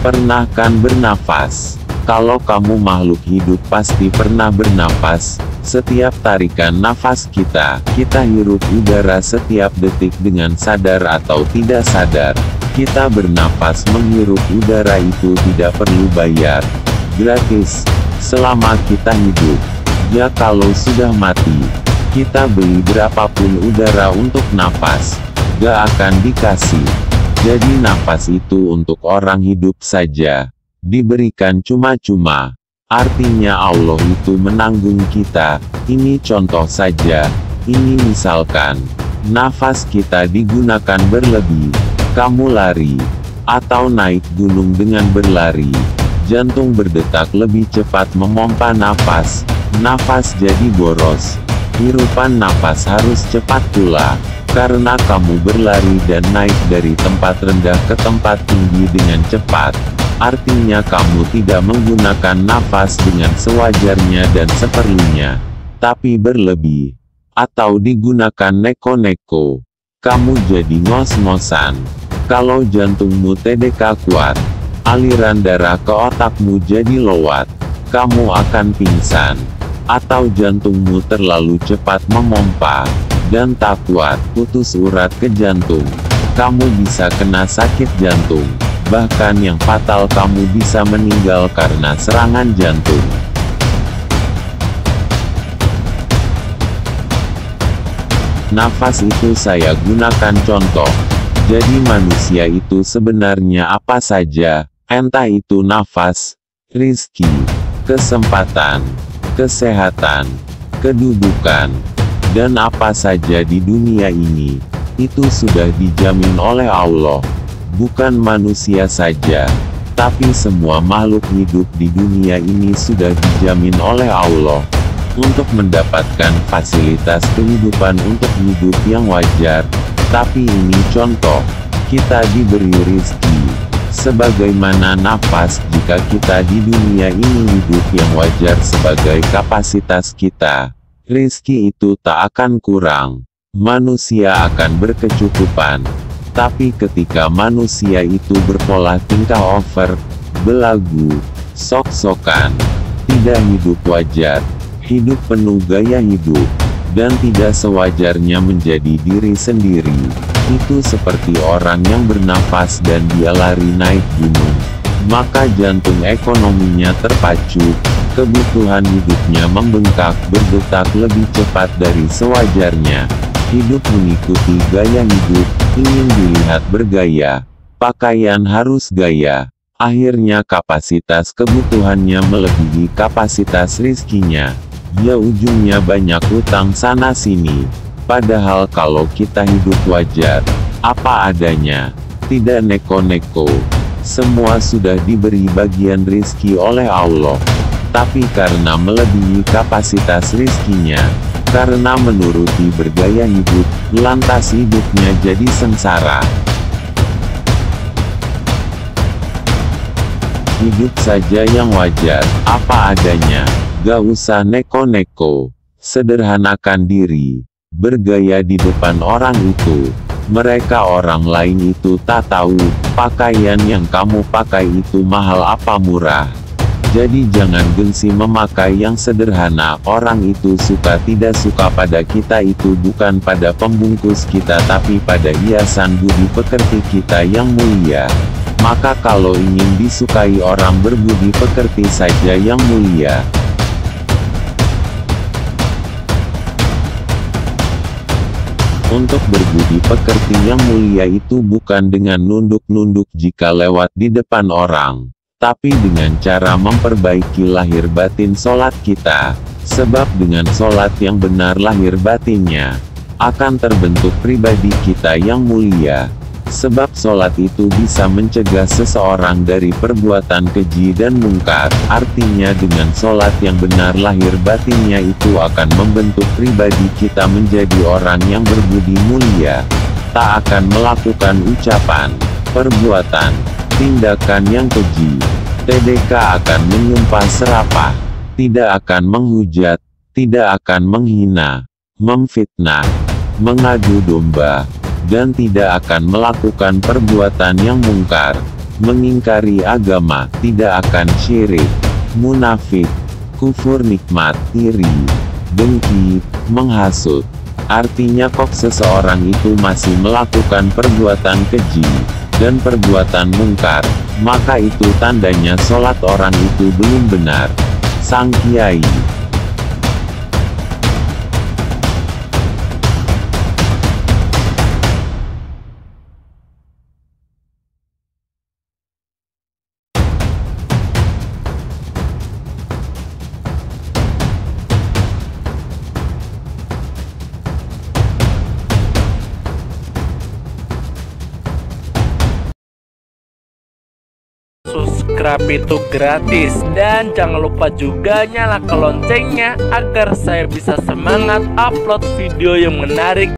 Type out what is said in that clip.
Pernah kan bernafas? Kalau kamu makhluk hidup pasti pernah bernafas. Setiap tarikan nafas kita hirup udara setiap detik dengan sadar atau tidak sadar. Kita bernafas menghirup udara itu tidak perlu bayar. Gratis. Selama kita hidup. Ya kalau sudah mati, kita beli berapapun udara untuk nafas, gak akan dikasih. Jadi nafas itu untuk orang hidup saja. Diberikan cuma-cuma. Artinya Allah itu menanggung kita. Ini contoh saja. Ini misalkan, nafas kita digunakan berlebih. Kamu lari, atau naik gunung dengan berlari. Jantung berdetak lebih cepat memompa nafas. Nafas jadi boros. Hirupan nafas harus cepat pula. Karena kamu berlari dan naik dari tempat rendah ke tempat tinggi dengan cepat. Artinya kamu tidak menggunakan nafas dengan sewajarnya dan seperlunya, tapi berlebih. Atau digunakan neko-neko. Kamu jadi ngos-ngosan. Kalau jantungmu TDK kuat, aliran darah ke otakmu jadi lowat. Kamu akan pingsan. Atau jantungmu terlalu cepat memompa, dan tak kuat, putus urat ke jantung. Kamu bisa kena sakit jantung. Bahkan yang fatal kamu bisa meninggal karena serangan jantung. Nafas itu saya gunakan contoh. Jadi manusia itu sebenarnya apa saja, entah itu nafas, rizki, kesempatan, kesehatan, kedudukan, dan apa saja di dunia ini, itu sudah dijamin oleh Allah. Bukan manusia saja, tapi semua makhluk hidup di dunia ini sudah dijamin oleh Allah untuk mendapatkan fasilitas kehidupan untuk hidup yang wajar. Tapi ini contoh, kita diberi rizki sebagaimana nafas. Jika kita di dunia ini hidup yang wajar sebagai kapasitas kita, rizki itu tak akan kurang. Manusia akan berkecukupan. Tapi ketika manusia itu berpola tingkah over, belagu, sok-sokan, tidak hidup wajar, hidup penuh gaya hidup, dan tidak sewajarnya menjadi diri sendiri, itu seperti orang yang bernafas dan dia lari naik gunung. Maka jantung ekonominya terpacu, kebutuhan hidupnya membengkak berdetak lebih cepat dari sewajarnya. Hidup mengikuti gaya hidup, ingin dilihat bergaya, pakaian harus gaya. Akhirnya kapasitas kebutuhannya melebihi kapasitas rizkinya. Ya ujungnya banyak utang sana sini. Padahal kalau kita hidup wajar, apa adanya, tidak neko-neko, semua sudah diberi bagian rizki oleh Allah. Tapi karena melebihi kapasitas rizkinya, karena menuruti bergaya hidup, lantas hidupnya jadi sengsara. Hidup saja yang wajar, apa adanya, gak usah neko-neko. Sederhanakan diri, bergaya di depan orang itu. Mereka orang lain itu tak tahu, pakaian yang kamu pakai itu mahal apa murah. Jadi jangan gengsi memakai yang sederhana. Orang itu suka tidak suka pada kita itu bukan pada pembungkus kita tapi pada hiasan budi pekerti kita yang mulia. Maka kalau ingin disukai orang berbudi pekerti saja yang mulia. Untuk berbudi pekerti yang mulia itu bukan dengan nunduk-nunduk jika lewat di depan orang, tapi dengan cara memperbaiki lahir batin sholat kita. Sebab dengan sholat yang benar lahir batinnya akan terbentuk pribadi kita yang mulia. Sebab sholat itu bisa mencegah seseorang dari perbuatan keji dan mungkar. Artinya dengan sholat yang benar lahir batinnya itu akan membentuk pribadi kita menjadi orang yang berbudi mulia. Tak akan melakukan ucapan, perbuatan, tindakan yang keji. TDK akan menyumpah serapah, tidak akan menghujat, tidak akan menghina, memfitnah, mengadu domba, dan tidak akan melakukan perbuatan yang mungkar. mengingkari agama, tidak akan syirik, munafik, kufur nikmat, iri, dengki, menghasut. Artinya kok seseorang itu masih melakukan perbuatan keji dan perbuatan mungkar, maka itu tandanya sholat orang itu belum benar. Sang Kiai. Subscribe itu gratis, dan jangan lupa juga nyalakan loncengnya agar saya bisa semangat upload video yang menarik